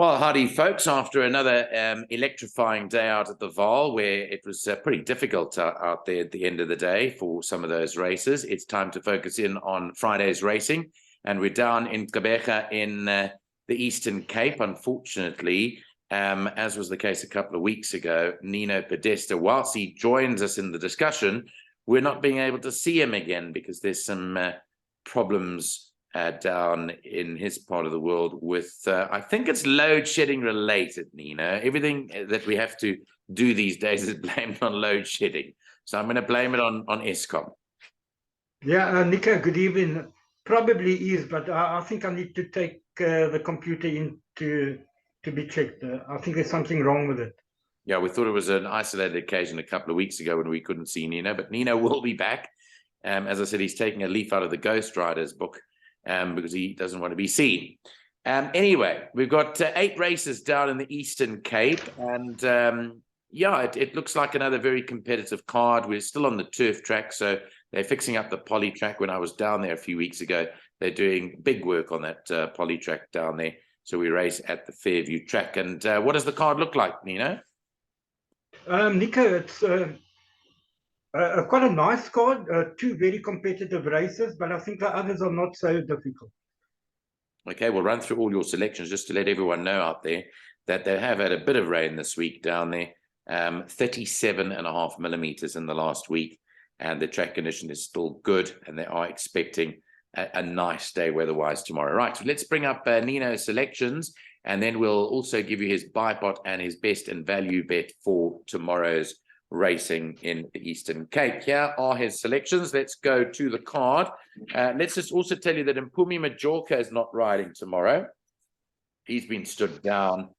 Well, howdy, folks. After another electrifying day out at the Vaal, where it was pretty difficult out there at the end of the day for some of those races, it's time to focus in on Friday's racing. And we're down in Gqeberha in the Eastern Cape. Unfortunately, as was the case a couple of weeks ago, Nino Podesta, whilst he joins us in the discussion, we're not being able to see him again because there's some problems down in his part of the world with, I think it's load shedding related, Nino. Everything that we have to do these days is blamed on load shedding. So I'm going to blame it on Eskom. Yeah, Nico, good evening. Probably is, but I think I need to take the computer in to be checked. I think there's something wrong with it. Yeah, we thought it was an isolated occasion a couple of weeks ago when we couldn't see Nino, but Nino will be back. As I said, he's taking a leaf out of the Ghost Riders book. Because he doesn't want to be seen. Anyway, we've got 8 races down in the Eastern Cape, and yeah, it looks like another very competitive card. We're still on the turf track, so they're fixing up the poly track. When I was down there a few weeks ago, they're doing big work on that poly track down there. So we race at the Fairview track. And what does the card look like, Nino? Nico, it's quite a nice card, 2 very competitive races, but I think the others are not so difficult. Okay, we'll run through all your selections just to let everyone know out there that they have had a bit of rain this week down there, 37.5 millimeters in the last week, and the track condition is still good, and they are expecting a nice day weather-wise tomorrow. Right, so let's bring up Nino's selections, and then we'll also give you his bipot and his best and value bet for tomorrow's racing in the Eastern Cape. Here are his selections. Let's go to the card. Let's just also tell you that Mpumi Majorca is not riding tomorrow. He's been stood down.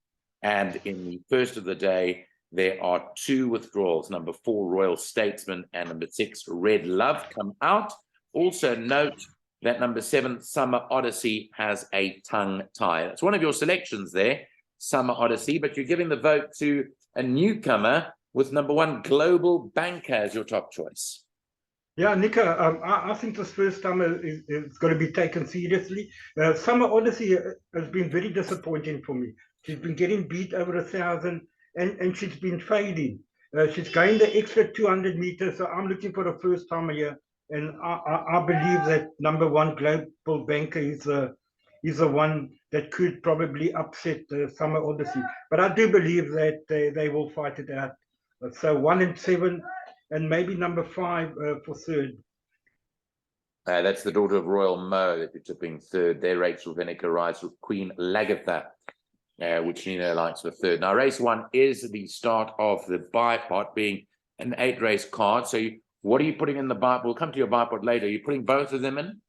And in the first of the day, there are 2 withdrawals. Number 4, Royal Statesman, and number 6, Red Love come out. Also note that number 7, Summer Odyssey, has a tongue tie. That's one of your selections there, Summer Odyssey, but you're giving the vote to a newcomer with number 1, Global Banker, as your top choice. Yeah, Nico, I think this first time is going to be taken seriously. Summer Odyssey has been very disappointing for me. She's been getting beat over 1,000, and she's been fading. She's gained the extra 200 meters, so I'm looking for the first time here, and I believe that number 1, Global Banker, is the one that could probably upset the Summer Odyssey. But I do believe that they will fight it out. So 1 and 7, and maybe number 5 for third. That's the daughter of Royal Mo that you're tipping third. There, Rachel Vinegar rides with Queen Lagatha, which Nino likes for third. Now, race 1 is the start of the bipot, being an 8-race card. So what are you putting in the bipot? We'll come to your bipot later. Are you putting both of them in?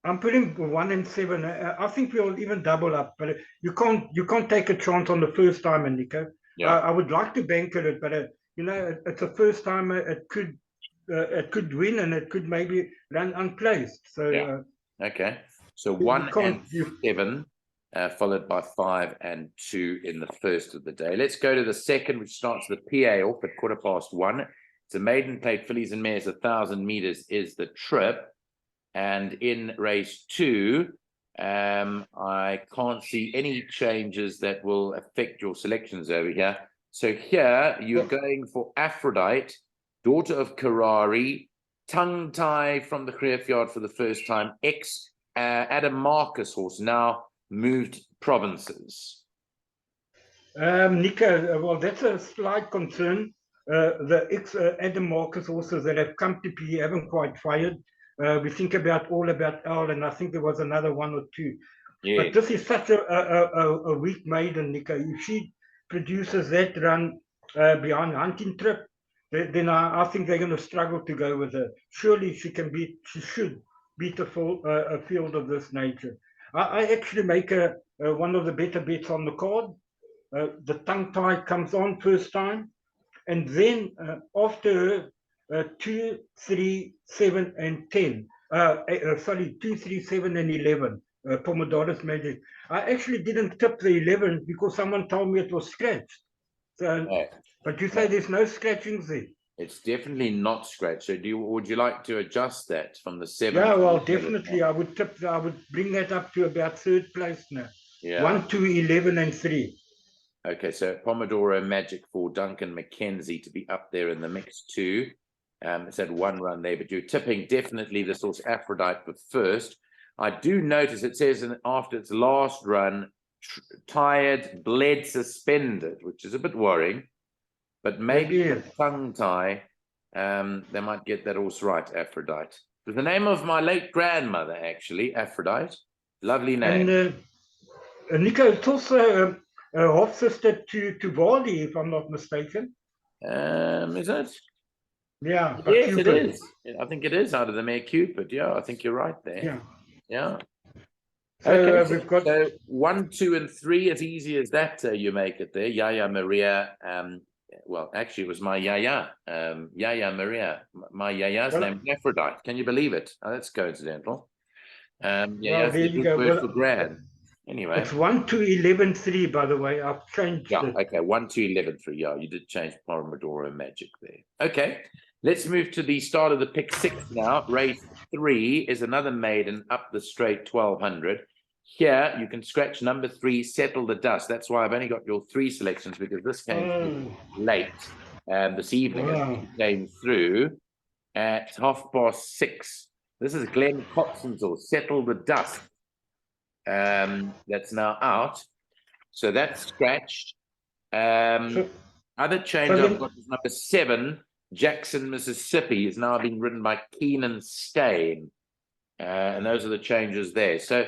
I'm putting 1 and 7. I think we'll even double up, but you can't take a chance on the first time, Nico. Yeah. I would like to banker it, but you know, it's a first time. It could win, and it could maybe run unplaced. So yeah. Okay. So 1 and 7, followed by 5 and 2 in the first of the day. Let's go to the second, which starts the PA off at 1:15. It's a maiden plate fillies and mares. 1,000 meters is the trip, and in race 2. I can't see any changes that will affect your selections over here. So here you're going for Aphrodite, daughter of Karari, tongue tie from the Graveyard for the first time, Adam Marcus horse, now moved provinces. Nico, well, that's a slight concern. The Adam Marcus horses that have come to PE haven't quite fired. We think all about Al, and I think there was another 1 or 2. Yeah. But this is such a weak maiden, Nico. If she produces that run behind Hunting Trip, then I think they're going to struggle to go with her. Surely she should beat a field of this nature. I actually make one of the better bets on the card. The tongue tie comes on first time, and then after her, 2, 3, 7, and 10. 2, 3, 7, and 11. Pomodoros Magic. I actually didn't tip the 11 because someone told me it was scratched. So, but you say there's no scratchings there. It's definitely not scratched. So would you like to adjust that from the 7? Yeah, well, definitely. I would bring that up to about 3rd place now. Yeah. 1, 2, 11, and 3. Okay, so Pomodoro Magic for Duncan McKenzie to be up there in the mix too. It's had one run there, but you're tipping definitely this horse Aphrodite for first. I do notice it says after its last run, tired, bled, suspended, which is a bit worrying. But maybe It with is. tongue tie, they might get that horse right, Aphrodite. It was the name of my late grandmother, actually, Aphrodite. Lovely name. And Nico, it's also a half sister to Varley, if I'm not mistaken. Is it? Yeah, but Yes, it Cupid. is. I think it is out of the mare Cupid. Yeah, I think you're right there. Yeah. Yeah. So Okay, we've got so 1, 2, and 3, as easy as that, you make it there. Yaya Maria. Well, actually, it was my Yaya. Yaya Maria. My Yaya's name is Aphrodite. Can you believe it? Oh, that's coincidental. Yaya's there the you Greek go. word for grand. Anyway. It's 1, 2, 11, 3, by the way. I've changed Yeah, it. okay, 1, 2, 11, 3. Yeah, you did change Pomodoro Magic there. Okay, let's move to the start of the pick 6 now. Race 3 is another maiden up the straight 1200. Here, you can scratch number 3, Settle the Dust. That's why I've only got your 3 selections, because this came late this evening as it came through at 6:30. This is Glenn Cotson's horse, Settle the Dust. That's now out. So that's scratched. Other change I've got is number 7, Jackson, Mississippi, is now being ridden by Keenan Stain. And those are the changes there. So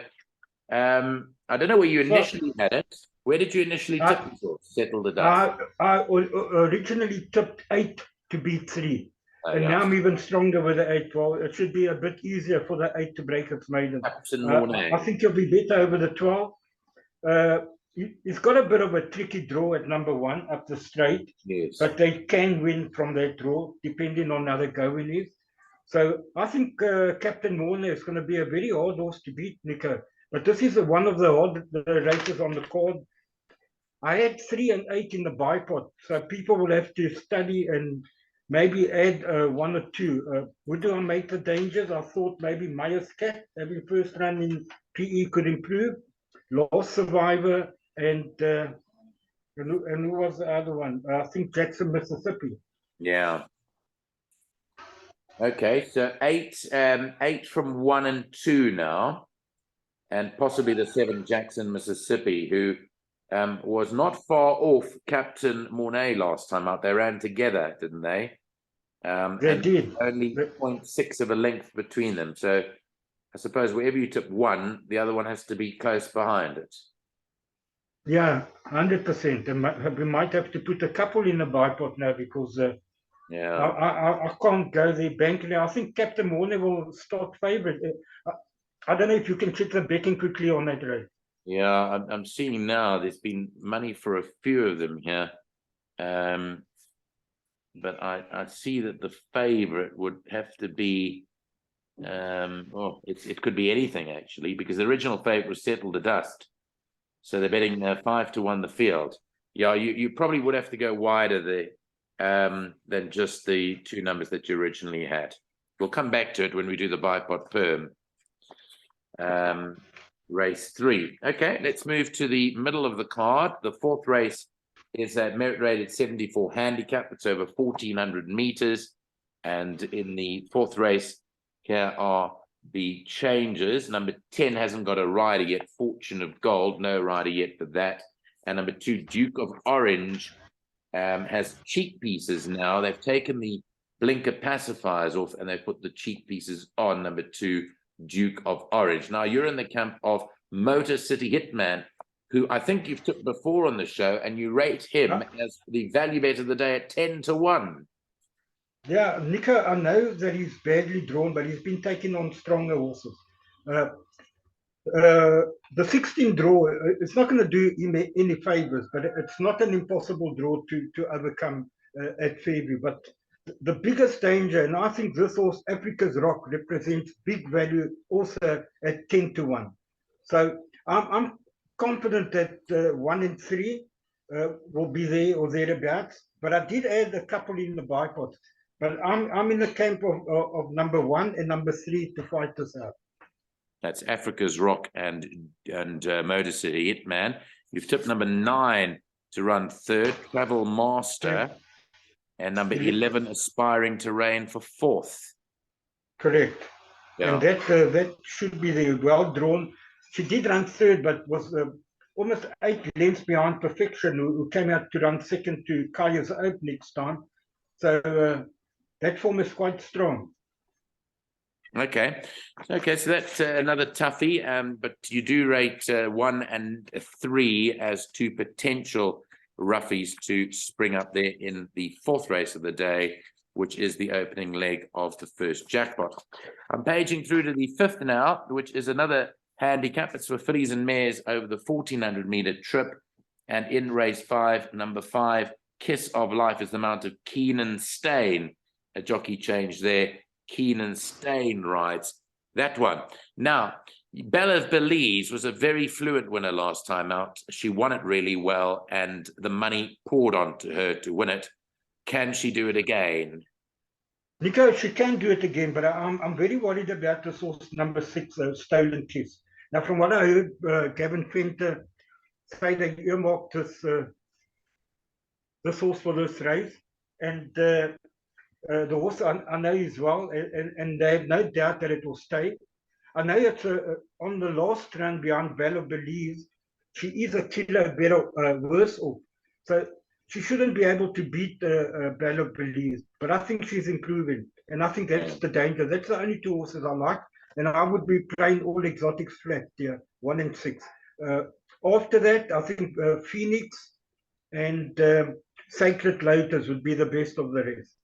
I don't know where you initially had it. Where did you initially tip this horse? Settle the Dust. I originally tipped 8 to beat 3. And now I'm even stronger with the 8. Well, it should be a bit easier for the 8 to break its maiden. I think you'll be better over the 12. He's got a bit of a tricky draw at number 1 up the straight. Yes. But they can win from that draw, depending on how the going is. So I think Captain Warner is going to be a very hard horse to beat, Nico. But this is one of the hard races on the card. I had 3 and 8 in the bipot, so people will have to study and maybe add 1 or 2. Would I make the dangers? I thought maybe Myers Cat, having first run in PE, could improve. Last Survivor, and who was the other one? I think Jackson, Mississippi. Yeah. Okay, so 8 from 1 and 2 now, and possibly the 7 Jackson, Mississippi, who was not far off Captain Mornay last time out. They ran together, didn't they? They did. Only 0.6 of a length between them. So I suppose wherever you tip 1, the other one has to be close behind it. Yeah, 100%. We might have to put a couple in the bipot now, because I can't go there banking. I think Captain Mornay will start favourite. I don't know if you can check the betting quickly on that race. Yeah, I'm seeing now there's been money for a few of them here. But I see that the favorite would have to be, it could be anything actually, because the original favorite was Settle the Dust. So they're betting 5 to 1 the field. Yeah, you probably would have to go wider there than just the 2 numbers that you originally had. We'll come back to it when we do the bipot perm. Race 3. Okay, let's move to the middle of the card. The 4th race is a merit rated 74 handicap. It's over 1,400 meters. And in the 4th race, here are the changes. Number 10 hasn't got a rider yet. Fortune of Gold, no rider yet for that. And number 2, Duke of Orange, has cheek pieces now. They've taken the blinker pacifiers off and they've put the cheek pieces on. Number 2, Duke of Orange. Now you're in the camp of Motor City Hitman, who I think you've took before on the show, and you rate him as the value bet of the day at 10 to 1. Yeah, Nico, I know that he's badly drawn, but he's been taking on stronger horses. The 16 draw, it's not going to do him any favors, but it's not an impossible draw to overcome at Fairview. But the biggest danger, and I think this horse, Africa's Rock, represents big value also at 10 to 1. So I'm confident that 1 and 3 will be there or thereabouts. But I did add a couple in the bipot. But I'm in the camp of number 1 and number 3 to fight this out. That's Africa's Rock and Motor City Hitman. You've tipped number 9 to run third, Travel Master, and number 11, Aspiring Terrain, for fourth. Correct. Yeah. And that should be the well drawn. She did run third, but was almost 8 lengths behind Perfection, who came out to run second to Kaya's Oak next time. So that form is quite strong. Okay, so that's another toughie, but you do rate 1 and 3 as 2 potential roughies to spring up there in the fourth race of the day, which is the opening leg of the first jackpot. I'm paging through to the fifth now, which is another handicap. It's for fillies and mares over the 1400-meter trip, and in race 5, number 5, Kiss of Life, is the mount of Keenan Stain. A jockey change there. Keenan Stain rides that one. Now, Belle of Belize was a very fluent winner last time out. She won it really well, and the money poured onto her to win it. Can she do it again? Nico, she can do it again, but I'm very worried about the source number 6, Stolen Kiss. Now, from what I heard, Gavin Fenter say they earmarked this horse for this race, and the horse I know as well, and they have no doubt that it will stay. I know it's on the last run behind Belle of Belize. She is a kilo better, worse off. So she shouldn't be able to beat Belle of Belize. But I think she's improving. And I think that's the danger. That's the only 2 horses I like. And I would be playing all exotics flat here, 1 and 6. After that, I think Phoenix and Sacred Lotus would be the best of the rest.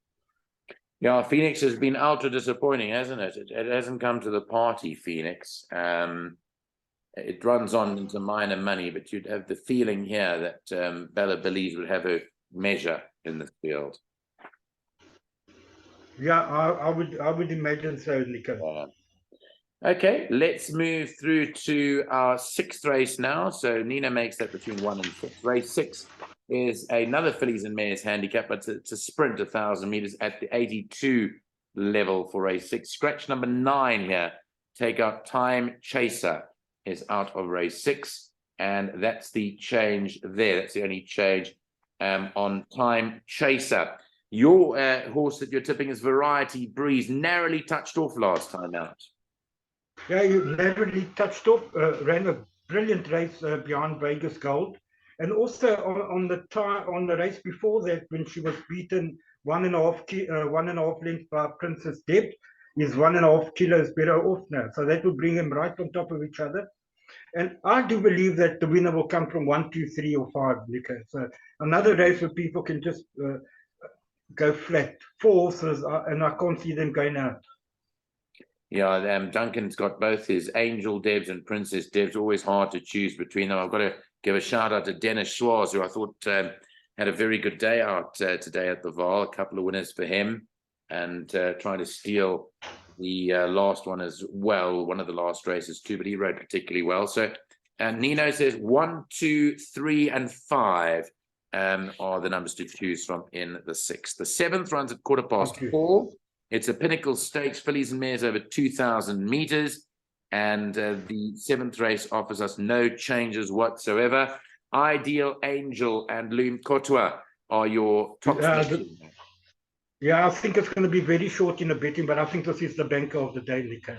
Yeah, Phoenix has been ultra disappointing, hasn't it? It hasn't come to the party, Phoenix. It runs on into minor money, but you'd have the feeling here that Bella Belize would have her measure in the field. Yeah, I would imagine so, Nico. Okay, let's move through to our 6th race now. So Nina makes that between 1 and 6. Race 6 is another fillies and mares handicap, but it's a sprint 1,000 meters at the 82 level for race 6. Scratch number 9 here. Take out Time Chaser is out of race 6, and that's the change there. That's the only change on Time Chaser. Your horse that you're tipping is Variety Breeze, narrowly touched off last time out. Yeah, you narrowly touched off, ran a brilliant race behind Vegas Gold. And also on the race before that, when she was beaten 1.5 lengths by Princess Deb, is 1.5 kilos better off now. So that will bring him right on top of each other. And I do believe that the winner will come from 1, 2, 3, or 5, Nico. So another race where people can just go flat. 4 horses, and I can't see them going out. Yeah, Duncan's got both his Angel Debs and Princess Debs. Always hard to choose between them. I've got to give a shout out to Dennis Schwarz, who I thought had a very good day out today at the Vaal. A couple of winners for him, and trying to steal the last one as well, one of the last races too, but he rode particularly well. So Nino says 1, 2, 3, and 5 are the numbers to choose from in the 6th. The 7th runs at 4:15. It's a Pinnacle Stakes, fillies and mares over 2,000 meters. And the 7th race offers us no changes whatsoever. Ideal Angel and Loom Kotwa are your top three. Yeah, I think it's going to be very short in the betting, but I think this is the banker of the day, Nico.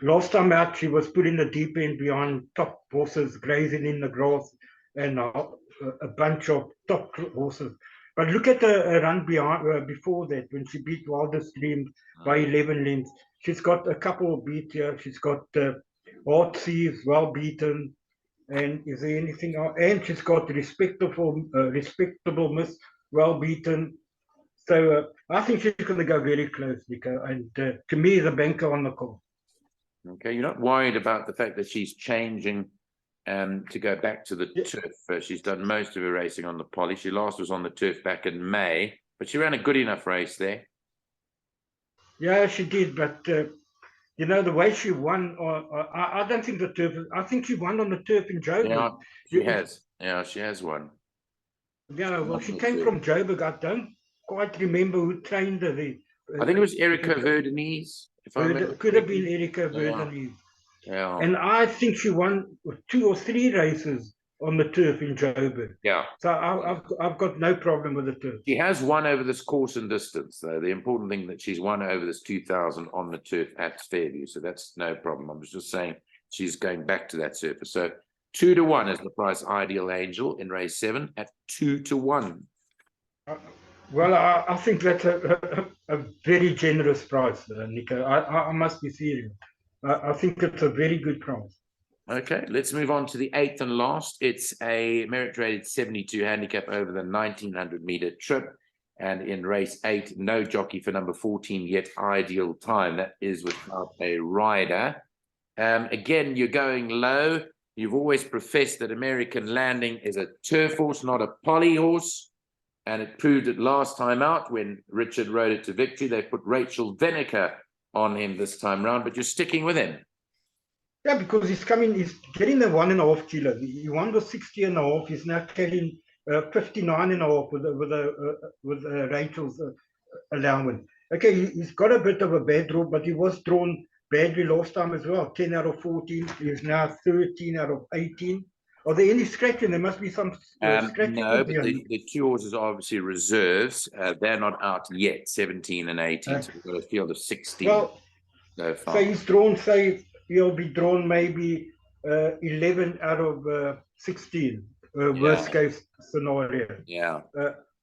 Last time out, she was put in the deep end behind top horses grazing in the grass, and a bunch of top horses. But look at the run before that, when she beat Wildest Dreams by 11 lengths. She's got a couple of beats here. She's got Hard Seas, well beaten. And is there anything else? And she's got Respectable Miss, well beaten. So I think she's going to go very close, Nico. And to me, the banker on the call. Okay, you're not worried about the fact that she's changing to go back to the turf. She's done most of her racing on the poly. She last was on the turf back in May, but she ran a good enough race there. Yeah, she did, but you know, the way she won, I don't think the turf, I think she won on the turf in Joburg. Yeah, she has. Yeah, she has won. Yeah, well, she came from Joburg. I don't quite remember who trained her there. I think it was Erica Verdenese. Could have been Erica Verdenese. Yeah. And I think she won 2 or 3 races on the turf in Joburg. Yeah. So I've got no problem with the turf. She has won over this course and distance, though. The important thing that she's won over this 2000 on the turf at Fairview. So that's no problem. I was just saying she's going back to that surface. So 2-1 is the price. Ideal Angel in race 7 at 2-1. Well, I think that's a very generous price, Nico. I must be serious. I think it's a very good price. Okay, let's move on to the 8th and last. It's a merit rated 72 handicap over the 1900-meter trip. And in race 8, no jockey for number 14 yet. Ideal Time. That is without a rider. Again, you're going low. You've always professed that American Landing is a turf horse, not a poly horse. And it proved it last time out when Richard rode it to victory. They put Rachel Veneker on him this time round, but you're sticking with him. Yeah, because he's getting the 1.5 kilo. He won the 60.5. He's now carrying 59.5 with Rachel's allowance. Okay, he's got a bit of a bad draw, but he was drawn badly last time as well. 10 out of 14. He's now 13 out of 18. Are there any scratching? There must be some scratching. No, but the 2 horses are obviously reserves. They're not out yet, 17 and 18. So we've got a field of 16 well, so far. So he's drawn, say, he'll be drawn maybe 11 out of 16, worst case scenario. Yeah.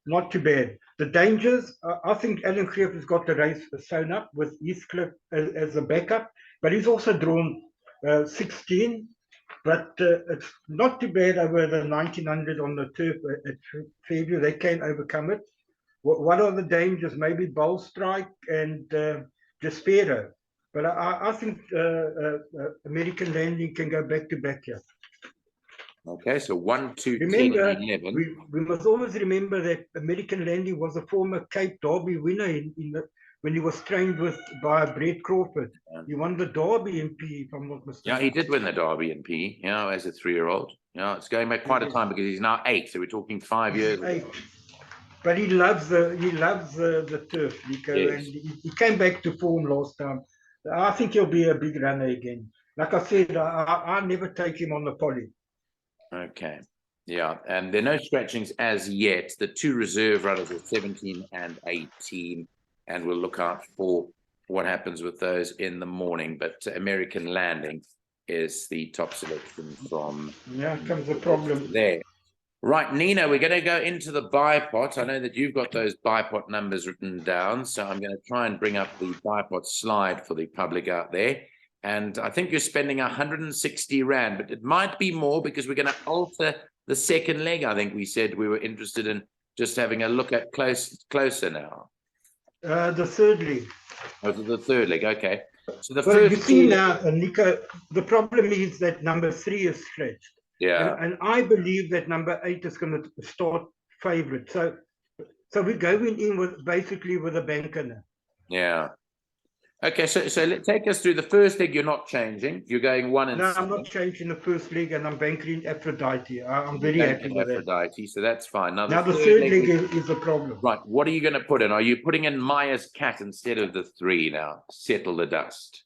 Not too bad. The dangers, I think Alan Greef has got the race sewn up with Heathcliff as a backup, but he's also drawn 16. But it's not too bad over the 1900 on the turf at Fairview. They can overcome it. What are the dangers? Maybe Bowl Strike and Despero. But I think American Landing can go back to back here. Okay, so 1, 2, remember, 10, 11. We must always remember that American Landing was a former Cape Derby winner when he was trained by Brett Crawford. He won the Derby in P, if I'm not mistaken. Yeah, he did win the Derby in P, as a 3-year-old. Yeah, it's going back quite a time because he's now 8, so we're talking 5 years. 8. But he loves the turf, Nico, and he came back to form last time. I think he'll be a big runner again. Like I said, I never take him on the poly. Okay. Yeah, and there are no scratchings as yet. The 2 reserve runners are 17 and 18, and we'll look out for what happens with those in the morning. But American Landing is the top selection from... Yeah, comes the problem. There. Right, Nino, we're going to go into the bipot. I know that you've got those bipot numbers written down, so I'm going to try and bring up the bipot slide for the public out there. And I think you're spending 160 Rand, but it might be more because we're going to alter the second leg. I think we said we were interested in just having a look at closer now. The third leg. Oh, the third leg, okay. So the first. You see now, Nico, the problem is that number 3 is stretched. Yeah. And I believe that number 8 is going to start favorite. So we're going in with basically with a banker now. Yeah. Okay, so take us through the first leg. You're not changing. You're going 1 and 7. No, I'm not changing the first leg, and I'm banking Aphrodite. I'm very happy with Aphrodite, so that's fine. Now the third leg is a problem. Right, what are you going to put in? Are you putting in Maya's Cat instead of the 3 now? Settle the dust.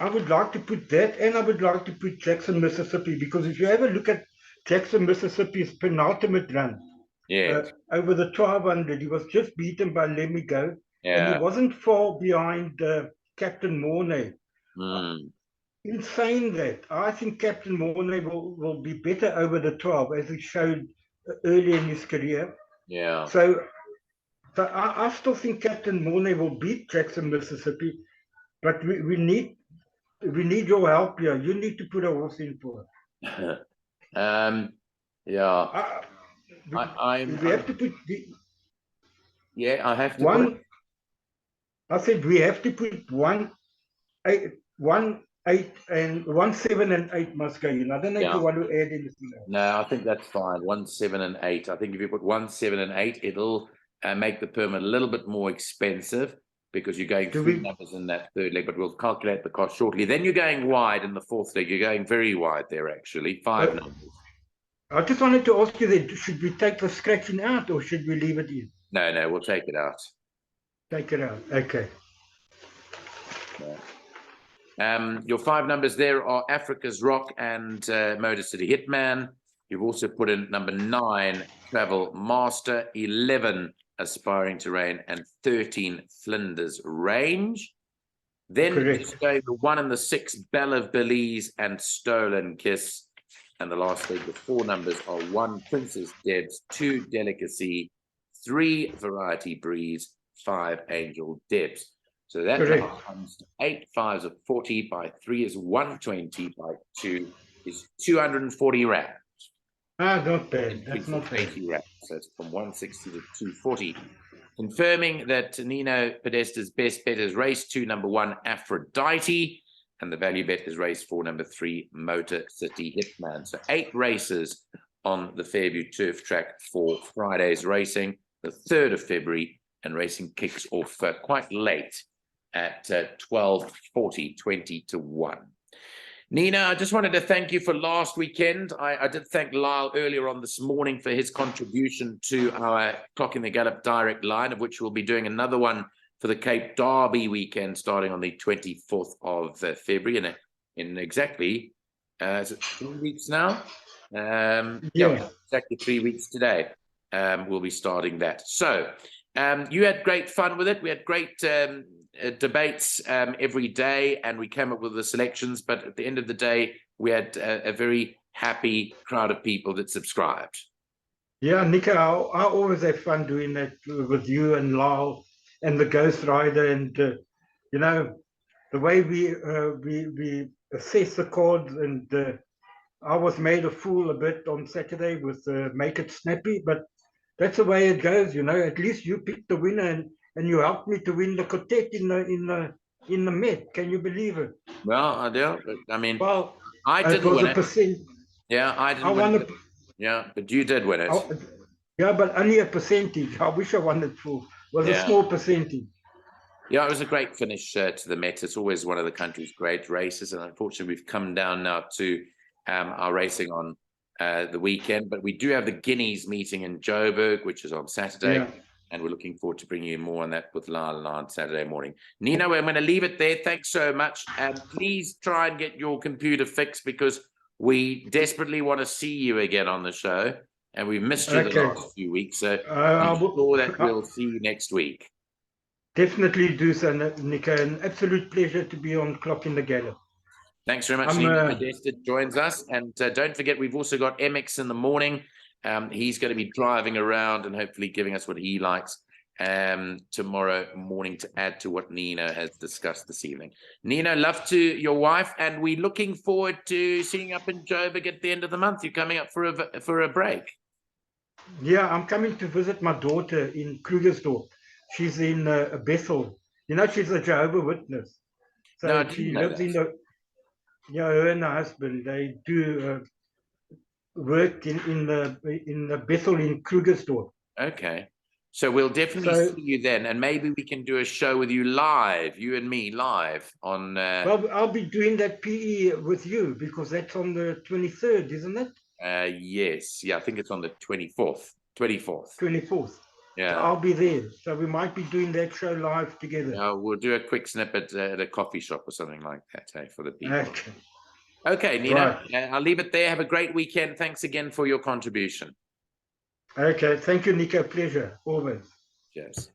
I would like to put that, and I would like to put Jackson, Mississippi, because if you ever look at Jackson, Mississippi's penultimate run over the 1200, he was just beaten by Let Me Go. Yeah. And he wasn't far behind Captain Mornay. In saying that, I think Captain Mornay will be better over the 12, as he showed early in his career. Yeah. So I still think Captain Mornay will beat Jackson, Mississippi, but we need your help here. You need to put a horse in for it. Yeah. We have to put I have to one. I said we have to put 1, 8, and 1, 7, and 8 must go in. I don't know if you want to add anything else. No, I think that's fine. 1, 7, and 8. I think if you put 1, 7, and 8, it'll make the perm a little bit more expensive because you're going 3 numbers in that third leg, but we'll calculate the cost shortly. Then you're going wide in the fourth leg. You're going very wide there, actually. 5 numbers. I just wanted to ask you that, should we take the scratching out or should we leave it in? No, we'll take it out. Take it out. Okay. Your 5 numbers there are Africa's Rock and Motor City Hitman. You've also put in number 9, Travel Master, 11, Aspiring Terrain, and 13, Flinders Range. Then just going the 1 and the 6, Belle of Belize and Stolen Kiss. And the last leg, the 4 numbers are 1, Princess Debs, 2, Delicacy, 3, Variety Breeze, 5, Angel Debs. So that now comes to 8 5s of 40, by 3 is 120, by 2 is 240 rand. Ah, not bad. That's not bad. 80 rand. So it's from 160 to 240. Confirming that Nino Podesta's best bet is race 2, number 1, Aphrodite, and the value bet is race 4, number 3, Motor City Hitman. So 8 races on the Fairview turf track for Friday's racing, the 3rd of February, and racing kicks off quite late at 12:40, 20 to 1. Nina, I just wanted to thank you for last weekend. I did thank Lyle earlier on this morning for his contribution to our Clock in the Gallop direct line, of which we'll be doing another one for the Cape Derby weekend starting on the 24th of February in exactly, is it 3 weeks now? Yeah, exactly 3 weeks today. We'll be starting that. So you had great fun with it. We had great debates every day, and we came up with the selections, but at the end of the day we had a very happy crowd of people that subscribed. Yeah, Nico, I always have fun doing that with you and Lyle and the Ghost Rider, and you know, the way we assess the cards, and I was made a fool a bit on Saturday with Make It Snappy, but that's the way it goes, you know. At least you picked the winner, and you helped me to win the quartet in the Met. Can you believe it? Well, I do. I mean, well, I didn't win it. Yeah, I didn't win it. Yeah, but you did win it. Yeah, but only a percentage. I wish I won it for. Was a small percentage. Yeah, it was a great finish to the Met. It's always one of the country's great races, and unfortunately, we've come down now to our racing on the weekend. But we do have the Guineas meeting in Joburg, which is on Saturday, and we're looking forward to bringing you more on that with Lyle and I on Saturday morning. Nino, I'm going to leave it there. Thanks so much, and please try and get your computer fixed, because we desperately want to see you again on the show, and we've missed you the last few weeks. So I'm sure that we'll see you next week. Definitely do so, Nico. An absolute pleasure to be on Clock in the Gallop. Thanks very much. Nino Podesta joins us, and don't forget, we've also got MX in the morning. He's going to be driving around and hopefully giving us what he likes tomorrow morning to add to what Nino has discussed this evening. Nino, love to your wife, and we're looking forward to seeing you up in Joburg at the end of the month. You're coming up for a break. Yeah, I'm coming to visit my daughter in Krugersdorp. She's in Bethel. You know, she's a Jehovah's Witness. So no, she lives in the... Yeah, her and her husband, they do work in the Bethel in Krugersdorp. Okay. So we'll definitely see you then, and maybe we can do a show with you live, you and me live on... Well, I'll be doing that PE with you, because that's on the 23rd, isn't it? Yes. Yeah, I think it's on the 24th. 24th. Yeah. So I'll be there. So we might be doing that show live together. We'll do a quick snippet at a coffee shop or something like that, for the people. Okay, Nino, I'll leave it there. Have a great weekend. Thanks again for your contribution. Okay. Thank you, Nico. Pleasure. Always. Cheers.